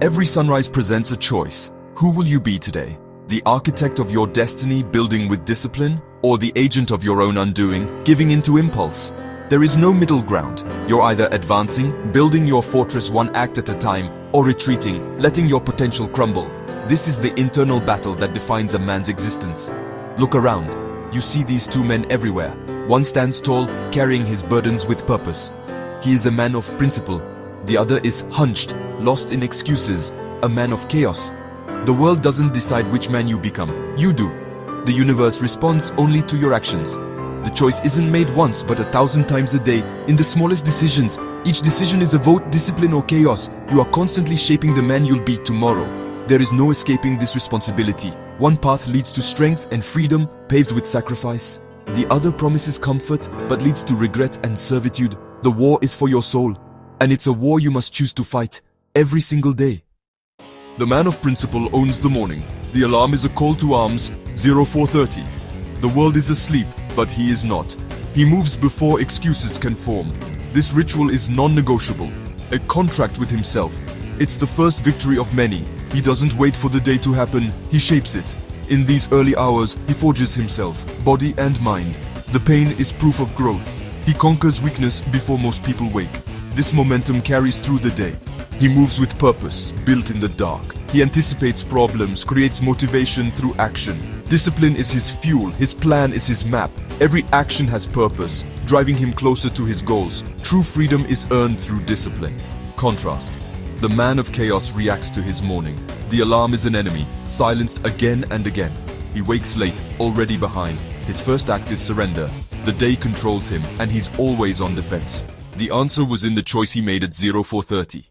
Every sunrise presents a choice. Who will you be today? The architect of your destiny, building with discipline, or the agent of your own undoing, giving into impulse? There is no middle ground. You're either advancing, building your fortress one act at a time, or retreating, letting your potential crumble. This is the internal battle that defines a man's existence. Look around. You see these two men everywhere. One stands tall, carrying his burdens with purpose. He is a man of principle. The other is hunched, lost in excuses, a man of chaos. The world doesn't decide which man you become. You do. The universe responds only to your actions. The choice isn't made once, but 1,000 times a day, in the smallest decisions. Each decision is a vote, discipline, or chaos. You are constantly shaping the man you'll be tomorrow. There is no escaping this responsibility. One path leads to strength and freedom, paved with sacrifice. The other promises comfort, but leads to regret and servitude. The war is for your soul, and it's a war you must choose to fight, every single day. The man of principle owns the morning. The alarm is a call to arms, 0430. The world is asleep, but he is not. He moves before excuses can form. This ritual is non-negotiable, a contract with himself. It's the first victory of many. He doesn't wait for the day to happen, he shapes it. In these early hours, he forges himself, body and mind. The pain is proof of growth. He conquers weakness before most people wake. This momentum carries through the day. He moves with purpose, built in the dark. He anticipates problems, creates motivation through action. Discipline is his fuel, his plan is his map. Every action has purpose, driving him closer to his goals. True freedom is earned through discipline. Contrast. The man of chaos reacts to his morning. The alarm is an enemy, silenced again and again. He wakes late, already behind. His first act is surrender. The day controls him, and he's always on defense. The answer was in the choice he made at 0430.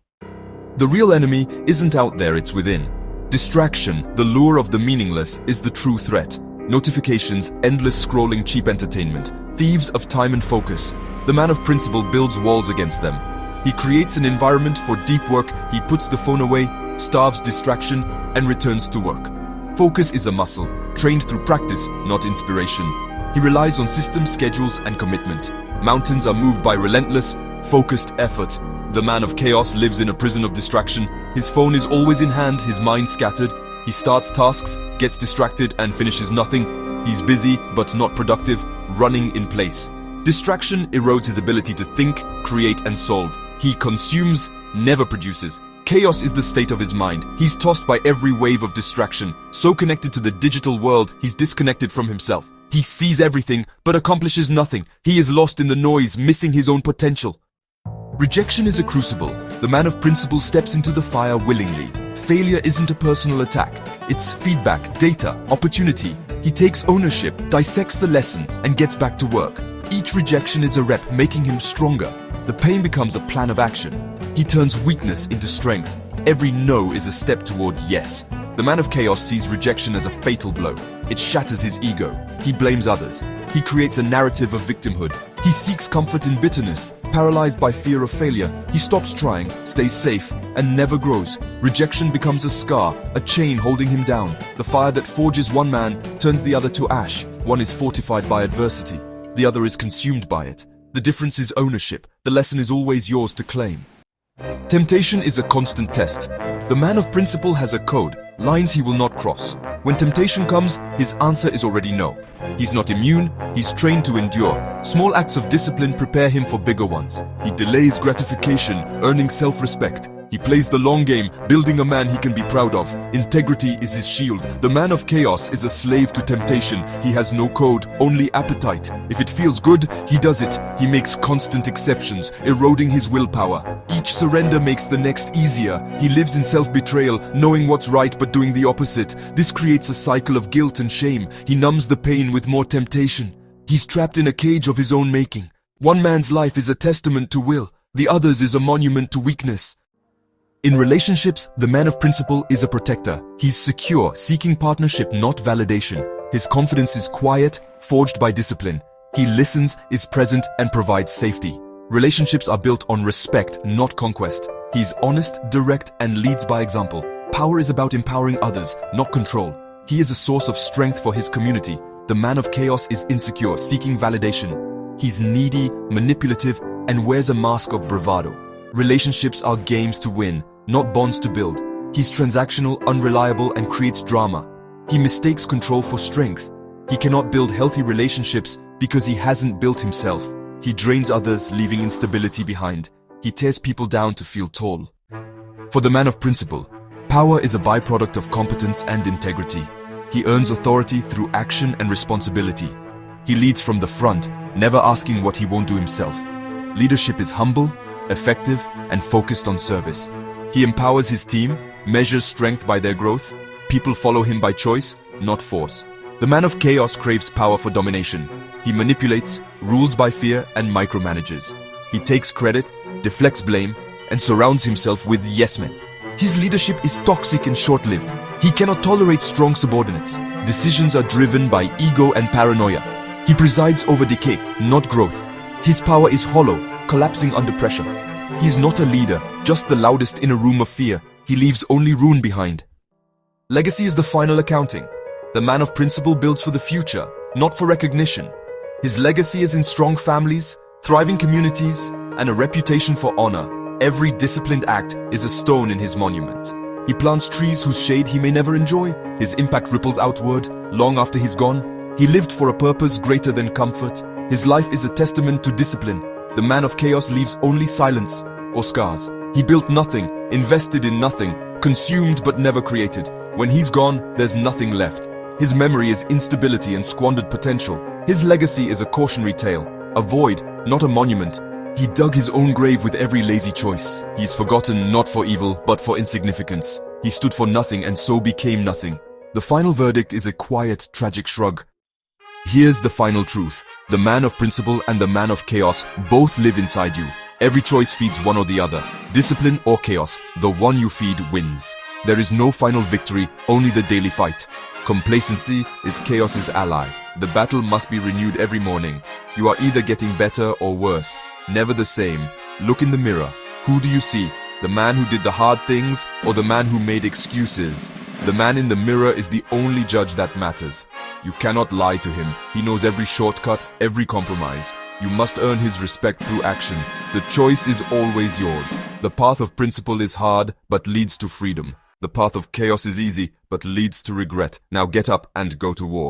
The real enemy isn't out there, it's within. Distraction, the lure of the meaningless, is the true threat. Notifications, endless scrolling, cheap entertainment, thieves of time and focus. The man of principle builds walls against them. He creates an environment for deep work. He puts the phone away, starves distraction, and returns to work. Focus is a muscle, trained through practice, not inspiration. He relies on systems, schedules, and commitment. Mountains are moved by relentless, focused effort. The man of chaos lives in a prison of distraction. His phone is always in hand, his mind scattered. He starts tasks, gets distracted, and finishes nothing. He's busy, but not productive, running in place. Distraction erodes his ability to think, create, and solve. He consumes, never produces. Chaos is the state of his mind. He's tossed by every wave of distraction. So connected to the digital world, he's disconnected from himself. He sees everything, but accomplishes nothing. He is lost in the noise, missing his own potential. Rejection is a crucible. The man of principle steps into the fire willingly. Failure isn't a personal attack. It's feedback, data, opportunity. He takes ownership, dissects the lesson, and gets back to work. Each rejection is a rep, making him stronger. The pain becomes a plan of action. He turns weakness into strength. Every no is a step toward yes. The man of chaos sees rejection as a fatal blow. It shatters his ego. He blames others. He creates a narrative of victimhood. He seeks comfort in bitterness. Paralyzed by fear of failure, he stops trying, stays safe, and never grows. Rejection becomes a scar, a chain holding him down. The fire that forges one man turns the other to ash. One is fortified by adversity. The other is consumed by it. The difference is ownership. The lesson is always yours to claim. Temptation is a constant test. The man of principle has a code, lines he will not cross. When temptation comes, his answer is already no. He's not immune, he's trained to endure. Small acts of discipline prepare him for bigger ones. He delays gratification, earning self-respect. He plays the long game, building a man he can be proud of. Integrity is his shield. The man of chaos is a slave to temptation. He has no code, only appetite. If it feels good, he does it. He makes constant exceptions, eroding his willpower. Each surrender makes the next easier. He lives in self-betrayal, knowing what's right but doing the opposite. This creates a cycle of guilt and shame. He numbs the pain with more temptation. He's trapped in a cage of his own making. One man's life is a testament to will. The other's is a monument to weakness. In relationships, the man of principle is a protector. He's secure, seeking partnership, not validation. His confidence is quiet, forged by discipline. He listens, is present, and provides safety. Relationships are built on respect, not conquest. He's honest, direct, and leads by example. Power is about empowering others, not control. He is a source of strength for his community. The man of chaos is insecure, seeking validation. He's needy, manipulative, and wears a mask of bravado. Relationships are games to win, not bonds to build. He's transactional, unreliable, and creates drama. He mistakes control for strength. He cannot build healthy relationships because he hasn't built himself. He drains others, leaving instability behind. He tears people down to feel tall. For the man of principle, power is a byproduct of competence and integrity. He earns authority through action and responsibility. He leads from the front, never asking what he won't do himself. Leadership is humble, effective, and focused on service. He empowers his team, measures strength by their growth. People follow him by choice, not force. The man of chaos craves power for domination. He manipulates, rules by fear, and micromanages. He takes credit, deflects blame, and surrounds himself with yes men. His leadership is toxic and short-lived. He cannot tolerate strong subordinates. Decisions are driven by ego and paranoia. He presides over decay, not growth. His power is hollow, collapsing under pressure. He's not a leader, just the loudest in a room of fear. He leaves only ruin behind. Legacy is the final accounting. The man of principle builds for the future, not for recognition. His legacy is in strong families, thriving communities, and a reputation for honor. Every disciplined act is a stone in his monument. He plants trees whose shade he may never enjoy. His impact ripples outward, long after he's gone. He lived for a purpose greater than comfort. His life is a testament to discipline. The man of chaos leaves only silence or scars. He built nothing, invested in nothing, consumed but never created. When he's gone, there's nothing left. His memory is instability and squandered potential. His legacy is a cautionary tale, a void, not a monument. He dug his own grave with every lazy choice. He is forgotten not for evil, but for insignificance. He stood for nothing and so became nothing. The final verdict is a quiet, tragic shrug. Here's the final truth. The man of principle and the man of chaos both live inside you. Every choice feeds one or the other. Discipline or chaos, the one you feed wins. There is no final victory, only the daily fight. Complacency is chaos's ally. The battle must be renewed every morning. You are either getting better or worse. Never the same. Look in the mirror. Who do you see? The man who did the hard things or the man who made excuses? The man in the mirror is the only judge that matters. You cannot lie to him. He knows every shortcut, every compromise. You must earn his respect through action. The choice is always yours. The path of principle is hard, but leads to freedom. The path of chaos is easy, but leads to regret. Now get up and go to war.